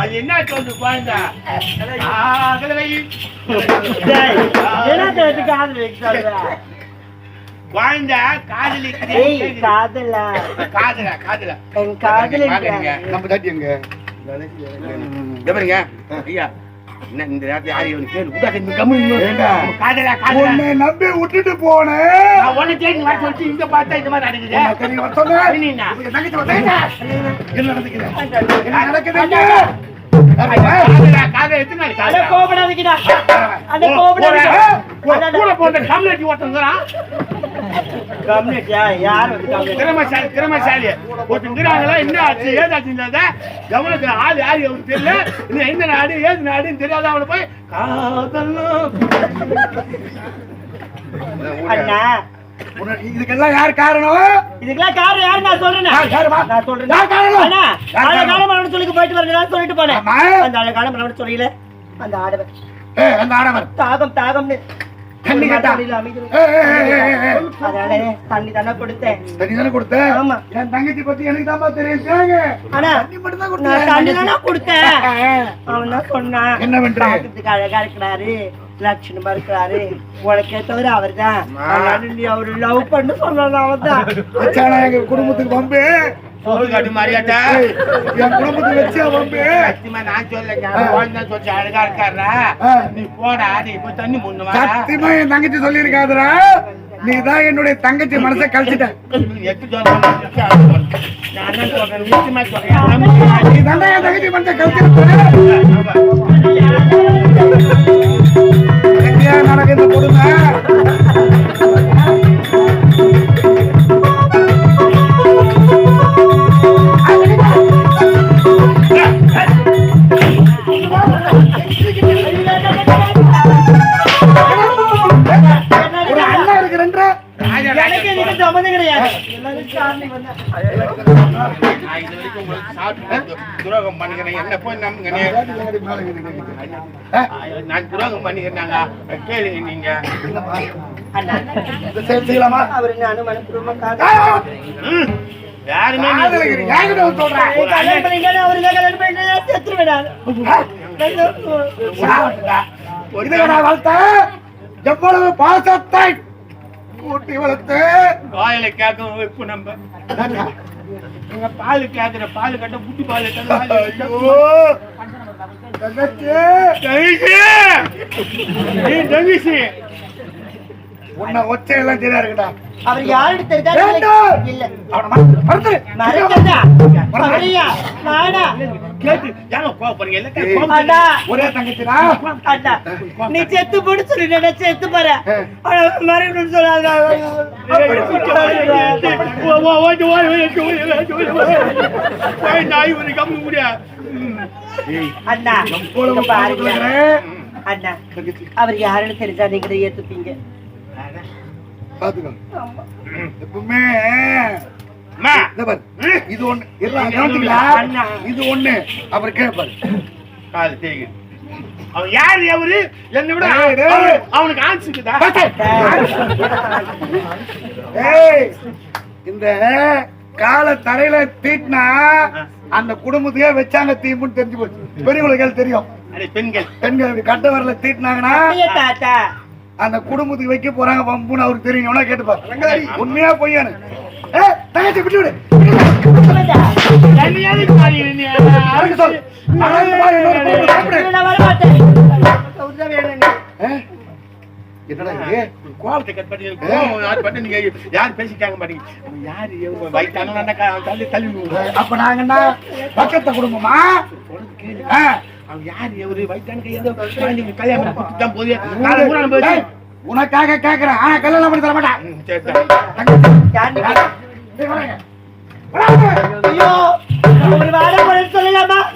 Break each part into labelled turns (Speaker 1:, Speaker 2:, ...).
Speaker 1: அது என்ன சொல்றது குழந்தை குழந்தை காதலிக்கிறேன்
Speaker 2: காதல
Speaker 1: காதல காதல
Speaker 2: என் காதல
Speaker 3: நம்ம தாட்டி எங்க
Speaker 1: பாருங்க ஐயா இந்த நேரத்தில்
Speaker 3: நம்பி விட்டுட்டு போனேன்
Speaker 1: இங்க பார்த்தா இந்த மாதிரி
Speaker 3: நடக்குது
Speaker 1: திறமைசாலி ஒருத்தங்கிறாங்களா என்ன ஆச்சு ஏதாச்சு கவனத்துல ஆள் யாரு அவருக்கு தெரியல எந்த நாடு ஏது நாடுன்னு தெரியாத அவனை போய்
Speaker 3: இதுக்கெல்லாம் யார் காரணம்?
Speaker 2: இதுக்கெல்லாம் காரணம் யாரு? நான் சொல்றேன் சொல்லி போயிட்டு வரேன் சொல்லிட்டு போனேன். அந்த அழகான மனவன் சொல்லல அந்த ஆடவர் தாகம் தாகம்னு தண்ணி தானே கொடுத்தேன். ஆமா
Speaker 3: என் தங்கச்சி பத்தி எனக்கு தான் தெரியும்.
Speaker 2: தண்ணி தானே கொடுத்தேன். அவன் தான் சொன்னான்
Speaker 3: என்ன பண்றான்,
Speaker 2: அழகா இருக்கிறாரு, லட்சணமா இருக்கிறாரு, உனக்கு ஏத்தவரு அவர் தான், அவரு லவ் பண்ணு சொன்னான். அவன் தான்
Speaker 3: எங்க குடும்பத்துக்கு வம்பு
Speaker 1: மாறியாட்டா
Speaker 3: என் குடும்பத்துக்கு வச்சா வம்பு.
Speaker 1: நான் சொல்ல அழகா இருக்காரா நீ போடா நீ போய் தண்ணி முன்னுவா.
Speaker 3: சத்தியமா என் தங்கச்சி சொல்லி இருக்காதுரா, நீ தான் என்னுடைய தங்கச்சி மனசை கழிச்சிட்ட. நீ தான் என் தங்கச்சி மனசை கழிச்சிருக்க. நடக்குது கொடுங்க.
Speaker 1: துரோகம் பண்ணுகிறேன் என்ன போய் நம்புங்க. நான் துரோகம் பண்ணிக்கிறேன் கேளுங்க நீங்க
Speaker 3: செய்யலாமா?
Speaker 1: யாருமே
Speaker 3: வளர்த்த எவ்வளவு பாசத்தை கூட்டி வளர்த்து
Speaker 1: வாயில கேட்கும் வைப்பு நம்ம பால் கேக்குற பால் கட்ட புட்டி பால்
Speaker 3: உன்னை ஒச்சை எல்லாம் தெரியா இருக்குடா.
Speaker 2: அவர் யாருன்னு தெரிஞ்சா இல்ல
Speaker 3: ஒரே தங்கச்சினா
Speaker 2: நீ செத்து போட்டு சொல்லி செத்து போற மறைக்கணும்னு சொல்லாத. அண்ணா அண்ணா அவர் யாருன்னு தெரிஞ்சா நீங்க ஏத்துப்பீங்க.
Speaker 3: எப்பவுமே இது ஒண்ணு இது ஒண்ணு அப்புறம் கேட்பாரு.
Speaker 1: அவன் யாரு அவரு என்னை விட அவனுக்கு ஆன்சுக்குதா?
Speaker 3: இந்த கால தரையில தீட்டினா அந்த குடும்பத்தையே வச்சாங்க தீம்புன்னு தெரிஞ்சு போச்சு. பெரியவங்களுக்கு தெரியும்.
Speaker 1: பெண்கள்
Speaker 3: பெண்கள் கட்ட வரல தீட்டினாங்கன்னா அந்த குடும்பத்துக்கு வைக்க போறாங்க வம்புன்னு அவருக்கு தெரியும். கேட்டுப்பாரு உண்மையா பொய்யானு. தங்கச்சி விட்டு விடு. அப்ப நாங்கன்னா பக்கத்து குடும்பமா உனக்காக கேக்குறேன். கல்யாணம் பண்ணி தர மாட்டேன்.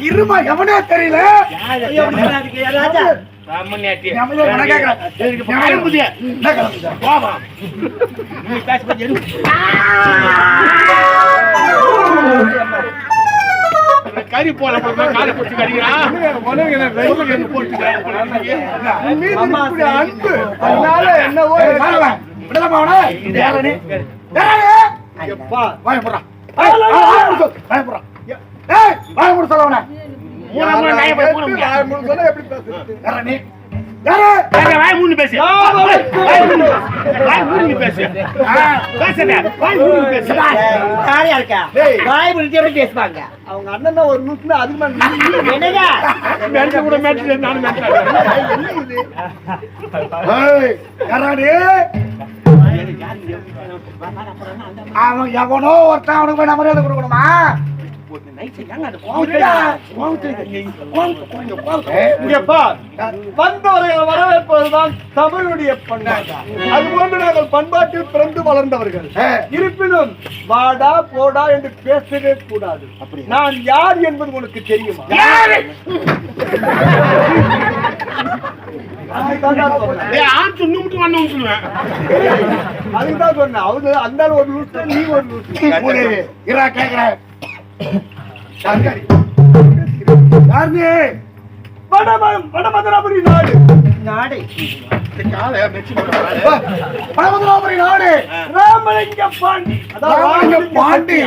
Speaker 3: இருமா எவனே தெரியல.
Speaker 1: கறி போல காலை போட்டு கறிக்கிறான்
Speaker 3: அன்பு அதனால என்னவோ விடலாமா
Speaker 2: பேசுவாங்க
Speaker 3: அவங்க அண்ணன் ஒரு நூற்று அதிகமா அவன் எவனோ ஒருத்தன் அவனுக்கு போய் மரியாதை கொடுக்கணுமா வந்தவர்களை வரவேற்பதுதான் தமிழுடைய பண்பாடு. அதுபோன்று நாங்கள் பண்பாட்டில் பிறந்து வளர்ந்தவர்கள். இருப்பினும் வாடா போடா என்று பேசவே கூடாது. நான் யார் என்பது உனக்கு தெரியுமா? அதுதான் சொன்ன அவரு அந்த ஒரு லூசு நீ ஒரு லூசு கேக்குற வடமதுராபுரி நாடு
Speaker 2: நாடு
Speaker 3: வடமதுராபுரி நாடு ராமலிங்க பாண்டி பாண்டி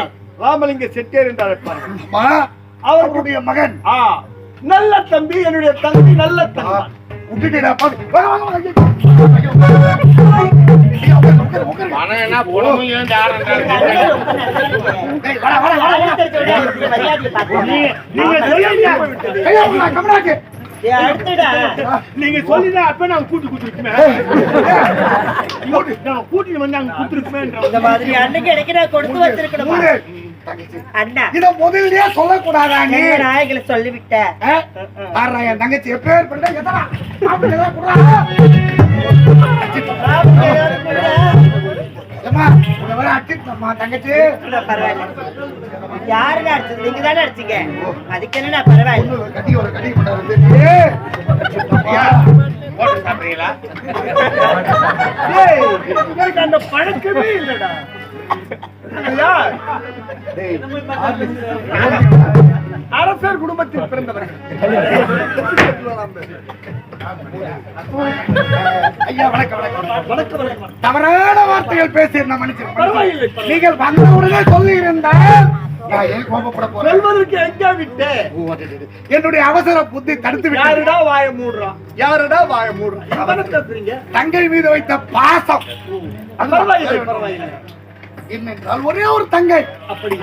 Speaker 3: ராமலிங்க செட்டியார் என்று அழைப்பார். அவர்களுடைய மகன் நல்ல தம்பி என்னுடைய தம்பி நல்ல தம்பி
Speaker 1: நீங்க சொல்லிதான் அப்ப நாங்க கூட்டி குடுத்துருக்குமே கூட்டிட்டு வந்து அங்க குடுத்துருக்குமே
Speaker 2: இந்த மாதிரி அன்னைக்கு எனக்கு நான் கொடுத்து வச்சிருக்கணும் அண்ணா.
Speaker 3: இத முதல்லயே சொல்லக்கூடாதா நீ?
Speaker 2: நாயகளை சொல்லிவிட்ட
Speaker 3: என் தங்கச்சி எப்பேர் பண்ண எதனா தங்கச்சி
Speaker 2: யாருன்னு அடிச்சது? நீங்க தானே அடிச்சீங்க. அதுக்கு என்ன பரவாயில்ல.
Speaker 3: கட்டி ஒரு கட்டி அந்த பழக்கமே இல்லடா. அரசர் குடும்பத்தில் பிறந்தவர்கள். ஐயா வணக்கம் வணக்கம். தவறான வார்த்தைகள் பேசியிருந்தேன், மன்னிச்சிருக்கேன். நீங்கள் வந்தவுடனே சொல்லி இருந்தால் கோபப்பட போறேன். எங்க விட்டு என்னுடைய அவசர புத்தி தடுத்து விட்டு யாருடா வாய மூடுறான்? யாருடா வாய மூடுறான்? தங்கை மீது வைத்த பாசம். பரவாயில்லை என்னென்றால் ஒரே ஒரு தங்கை. அப்படி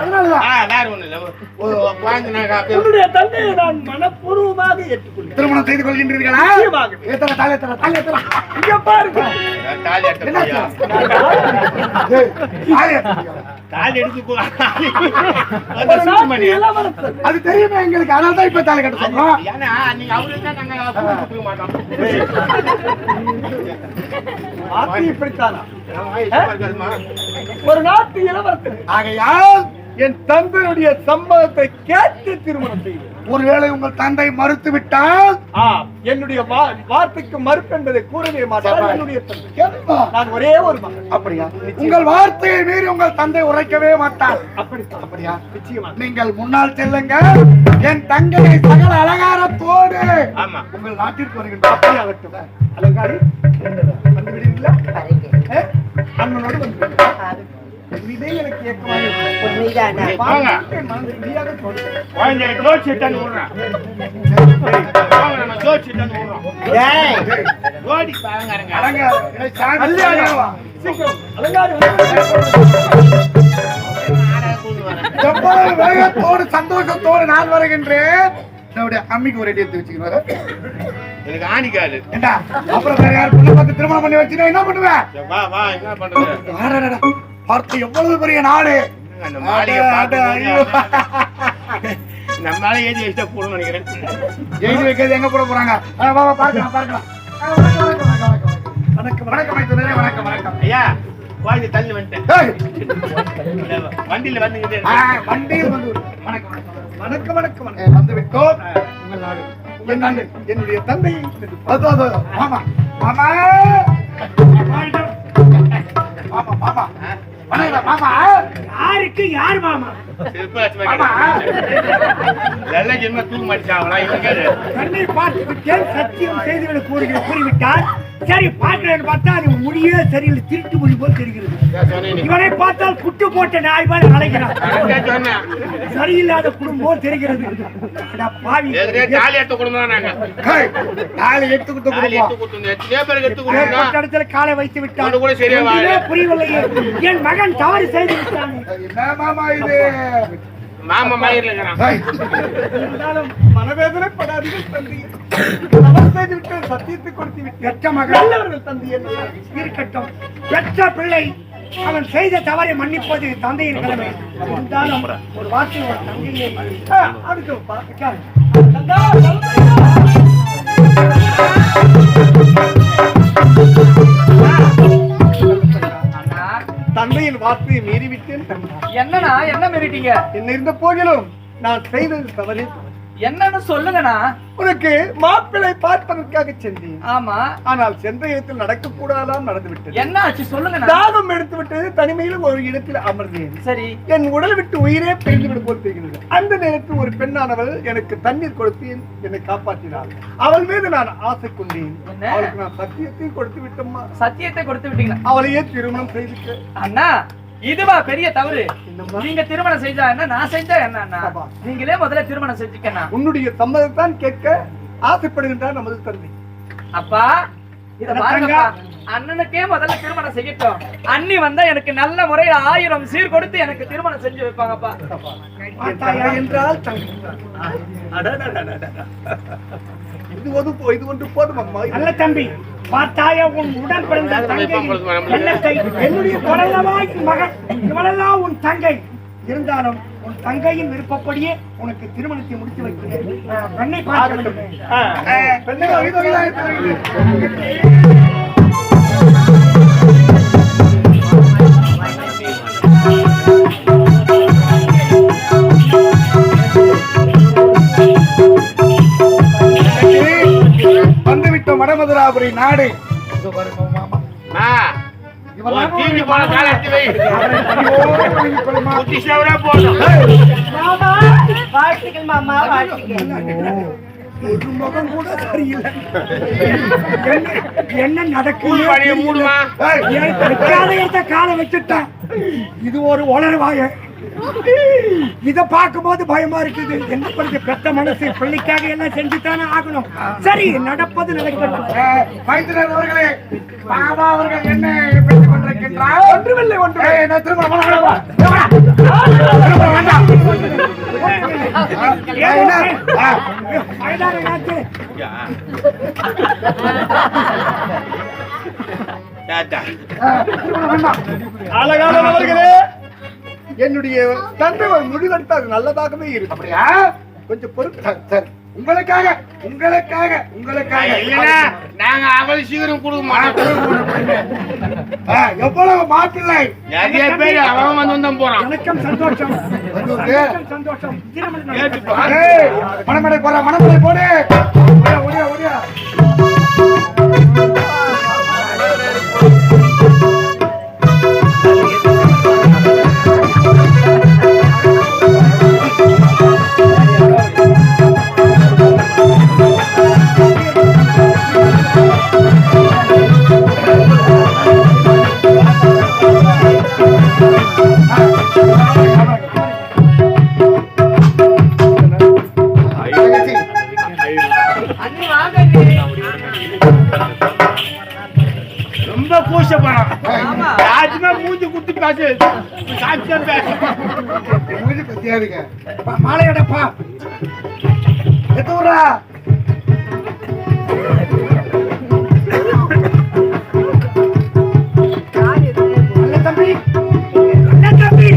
Speaker 3: உன்னுடைய தங்கையை நான் மனப்பூர்வமாக ஏற்றுக்கொள்கிறேன். திருமணம் செய்து கொள்கின்றீர்களா? இங்க பாருங்க. அது தெரியுமா எங்களுக்கு? அதனால்தான் இப்ப தாலி கட்ட சொல்றோம். இப்படித்தானா ஒரு நாட்டு இளவரசர் ஆகையால் என் தந்தையுடைய சம்மதத்தை கேட்டு திருமணம் செய்வேன். ஒருவேளை உங்கள் தந்தை மறுத்து விட்டால் என்னுடைய வார்த்தைக்கு மறுப்பு என்பதை கூறவே மாட்டார். என்னுடைய தந்தை நான் ஒரே ஒரு மகன். அப்படியா? உங்கள் வார்த்தையை மீறி உங்கள் தந்தை உரைக்கவே மாட்டார். அப்படியா? நிச்சயமா. நீங்கள் முன்னால் செல்லுங்க. என் தங்கையை சகல அலங்காரத்தோடு உங்கள் நாட்டிற்கு வருகின்ற. அப்படி ஆகட்டும். அலங்காரி வந்து விடுவீங்களா? அண்ணனோடு வந்து இதே எனக்கு வேகத்தோடு சந்தோஷத்தோடு நான் வருகின்றேன். அம்மிக்கு ஒரு அடி எடுத்து வச்சுக்கிறாரு. எனக்கு ஆணிக்காது. அப்புறம் வேற யார் பொண்ணு பார்த்து திருமணம் பண்ணி வச்சுனா என்ன பண்ணுவேன்? பார்த்து எவ்வளவு பெரிய நாடு. நம்மளால ஏஜி வச்சா போடணும் நினைக்கிறேன். ஏஜி வைக்கிறது எங்க போட போறாங்க? பார்க்கலாம் பார்க்கலாம். வணக்கம் வணக்கம் வணக்கம் வணக்கம் ஐயா. வாங்கி தள்ளி வந்துட்டேன். வண்டியில வந்து வண்டியில் வந்து வணக்கம் வணக்கம் வணக்கம் வணக்கம் வந்து விட்டோம். உங்கள் நாடு என் நாடு என்னுடைய தந்தை. மாமா மாமா மாமா மாமா மாமா யாரு
Speaker 2: இதுக்கு யார் மாமா? கண்ணை பார்த்து விட்டேன், சத்தியம் செய்துவிட கூறிவிட்டார். சரி பார்க்கிறேன் பார்த்தா அது முடியே சரியில்லை, திருட்டு முடி போல் தெரிகிறது. இவனை பார்த்தால் குட்டு போட்ட நாய் போல் அழைக்கிறான். சரியில்லாத குடும்பம் தெரிகிறது. காலை வைத்து விட்டான். புரியவில்லையே, என் மகன் தவறு செய்து விட்டான்.
Speaker 3: மனவேதனைப்படாதீர்கள் தந்தை. சத்தியத்தை கொடுத்து
Speaker 2: பெற்ற மகள் தந்தை இருக்கட்டும். பெற்ற பிள்ளை அவன் செய்த தவறை மன்னிப்பது தந்தையின் கடமை. இருந்தாலும் ஒரு வார்த்தை ஒரு தந்தையை
Speaker 3: தந்தையின் வார்த்தையை மீறிவிட்டேன்.
Speaker 4: என்னன்னா என்ன மீறிட்டீங்க?
Speaker 3: என்ன இருந்த போதிலும் நான் செய்தது தவறு.
Speaker 4: என்னன்னு சொல்லுங்கண்ணா.
Speaker 3: உனக்கு மாப்பிள்ளை பார்ப்பதற்காக சென்றேன்.
Speaker 4: ஆமா,
Speaker 3: ஆனால் சென்ற இடத்தில் நடக்க கூடாதான் நடந்துவிட்டது.
Speaker 4: என்ன ஆச்சு சொல்லுங்க.
Speaker 3: தாகம் எடுத்து விட்டது. தனிமையில் ஒரு இடத்தில் அமர்ந்தேன்.
Speaker 4: சரி,
Speaker 3: என் உடல் விட்டு உயிரே பிரிந்து விட போல் தெரிகிறது. அந்த நேரத்தில் ஒரு பெண்ணானவள் எனக்கு தண்ணீர் கொடுத்து என்னை காப்பாற்றினாள். அவள் மீது நான் ஆசை கொண்டேன். அவளுக்கு நான் சத்தியத்தை கொடுத்து விட்டோம்மா.
Speaker 4: சத்தியத்தை கொடுத்து விட்டீங்க?
Speaker 3: அவளையே திருமணம் செய்துட்டு.
Speaker 4: அண்ணா, இதுவா பெரிய தவறு. நீங்க திருமணம் செஞ்சா என்ன, நான் செஞ்சா என்ன அண்ணா? நீங்களே முதல்ல திருமணம் செஞ்சுக்கண்ணா.
Speaker 3: உன்னுடைய சம்மதத்தான் கேட்க ஆசைப்படுகின்றார் நமது தந்தை.
Speaker 4: அப்பா இத பாருங்கப்பா, அண்ணனுக்கே முதல்ல திருமணம் செய்யட்டும். அண்ணி வந்தா எனக்கு நல்ல முறையில 1000 சீர் கொடுத்து எனக்கு திருமணம் செஞ்சு வைப்பாங்கப்பா.
Speaker 3: என்றால் இது ஒன்று போதும் அம்மா.
Speaker 2: நல்ல தம்பி, பார்த்தாயா உன் உடன் பிறந்த தங்கை, என்னுடைய குழந்தைவாய் மகன், இவளெல்லாம் உன் தங்கை. இருந்தாலும் உன் தங்கையின் விருப்பப்படியே உனக்கு திருமணத்தை முடித்து வைக்கிறேன். பெண்ணை பார்க்க
Speaker 3: வந்துவிட்ட மடமதுராபுரி நாடு.
Speaker 2: மாமா ஒரு முகம் கூட சரியில்லை. என்ன நடக்குது? காலை வச்சுட்டான். இது ஒரு உளறுவாய. இத பார்க்கும்போது பயமா இருக்குது. என்ன பண்ணி பெத்த மனசு பிள்ளைக்காக எல்லாம் செஞ்சுத்தானே ஆகணும். சரி, நடப்பது நடக்கட்டும்.
Speaker 3: அவர்களே, பாபா அவர்கள் என்ன பேசிக் கொண்டிருக்கின்றார்? ஒன்றுமில்லை, ஒன்று திரும்ப அழகான அவர்களே, என்னுடைய தந்தை முடிவெடுத்தால் நல்லதாகவே இருக்கு. அப்படியா? கொஞ்சம் பொறுப்பு. உங்களுக்காக உங்களுக்காக உங்களுக்காக
Speaker 1: நாங்க அவ்வளவு சீக்கிரம் கொடுக்க மாட்டோம்.
Speaker 3: எவ்வளவு மாப்பிள்ளை
Speaker 1: நிறைய பேர் அவன் வந்து போறான்.
Speaker 2: எனக்கும் சந்தோஷம், சந்தோஷம்.
Speaker 3: மணமடை போற, மணமடை போடு. ஒடியா ஒடியா.
Speaker 1: ரொம்ப கூச்சப்படும். ராஜ்மா மூஞ்சி குத்தி பேசு, சாட்சியா பேசு.
Speaker 3: மூஞ்சி குத்தியாருங்க. மாலையடப்பா எத்தூரா?
Speaker 2: நல்ல தம்பி, நல்ல தம்பி.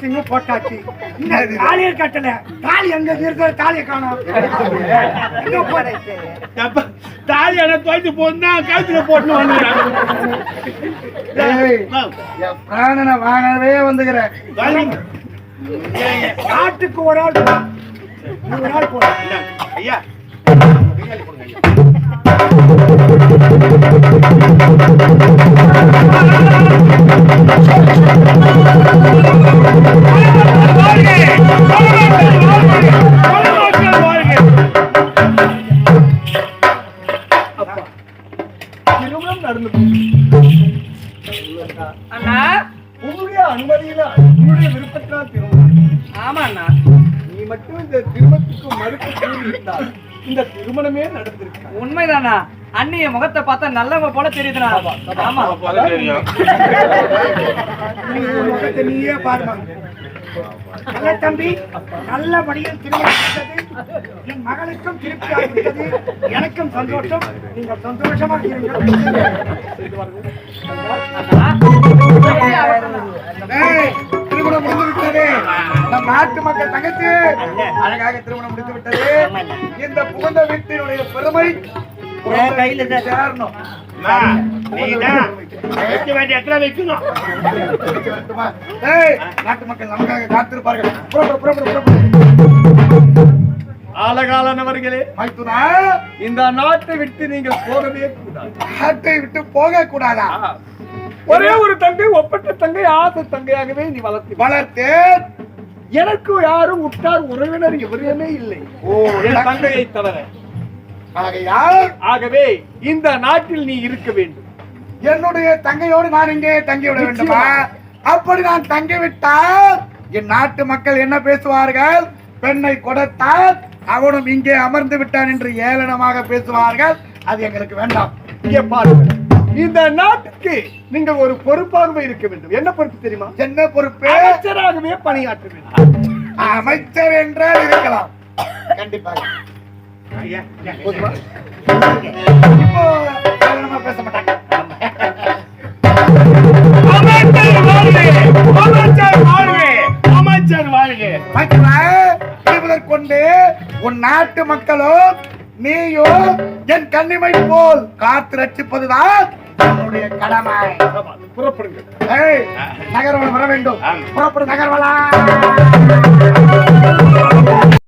Speaker 2: போஸ்டிங்கும் போட்டாச்சு. இந்த தாலியை கட்டல, தாலி எங்க இருக்கிற தாலியை காணோம். எங்க போறது?
Speaker 1: தாலி எனக்கு துவைச்சு போனா கழுத்துல போட்டு
Speaker 3: பிராணனை வாங்கவே வந்துக்கிறேன்.
Speaker 2: நாட்டுக்கு ஒரு ஆள் ஒரு ஆள் போட
Speaker 1: ஐயா
Speaker 3: திருமணம் நடந்து
Speaker 4: அண்ணா
Speaker 3: உன்னுடைய அனுமதியில உன்னுடைய விருப்பத்தினால் திருமணம்.
Speaker 4: ஆமா அண்ணா.
Speaker 3: நீ மட்டும் இந்த திருமணத்துக்கு மறுப்பு கூறியிருந்தால் இந்த திருமணமே நடந்திருக்கு.
Speaker 4: உண்மைதானா? அண்ணிய முகத்தை பார்த்தா நல்லவங்க போல தெரியுதுண்ணா. ஆமா
Speaker 2: முகத்தை நீயே பாருமா. நல்ல தம்பி, நல்லபடியில் திருமணம் நடந்தது. என் மகளுக்கும் திருப்தி ஆகிவிட்டது. எனக்கும் சந்தோஷம். நீங்கள் சந்தோஷமாக இருங்கள்.
Speaker 3: திருமணம் முடிந்து விட்டது. நம் நாட்டு மக்கள் தங்கச்சி அழகாக திருமணம் முடிந்து விட்டது. இந்த புகுந்த வீட்டினுடைய பெருமை கையில சேரணும்.
Speaker 1: வைக்க வேண்டிய இடத்துல வைக்கணும்.
Speaker 3: நாட்டு மக்கள் நமக்காக காத்திருப்பார்கள். அழகானவர்களே, இந்த நாட்டை விட்டு நீங்கள் போகவே கூடாது. நாட்டை விட்டு போக கூடாதா? ஒரே ஒரு தங்கை, ஒப்பற்ற தங்கை, ஆசை தங்கையாகவே நீ வளர்த்து எனக்கு யாரும் உற்றார் உறவினர் எவருமே இல்லை. என் தங்கையை தவிர. ஆகவே இந்த நாட்டில் நீ இருக்க வேண்டும். என்னுடைய தங்கையோடு நான் இங்கே தங்கிவிட வேண்டுமா? அப்படி நான் தங்கிவிட்டால் என் நாட்டு மக்கள் என்ன பேசுவார்கள்? பெண்ணை கொடுத்தால் அவனும் இங்கே அமர்ந்து விட்டான் என்று ஏளனமாக பேசுவார்கள். அது எங்களுக்கு வேண்டாம். இங்கே பாருங்கள், இந்த நாட்டுக்கு நீங்கள் ஒரு பொறுப்பாகவே இருக்க வேண்டும். என்ன பொறுப்பு தெரியுமா? என்ன பொறுப்பு? அமைச்சராகவே பணியாற்ற வேண்டும். அமைச்சர் என்றால் இருக்கலாம், கண்டிப்பாக. இப்போ ஏளனமா பேச மாட்டாங்க. கொண்டு உன் நாட்டு மக்களும் நீயும் என் கண்ணிமை போல் காத்து ரட்சிப்பதுதான் என்னுடைய கடமை. புறப்படுங்க. நகர்வலம் வர வேண்டும். புறப்படு நகர்வலம்.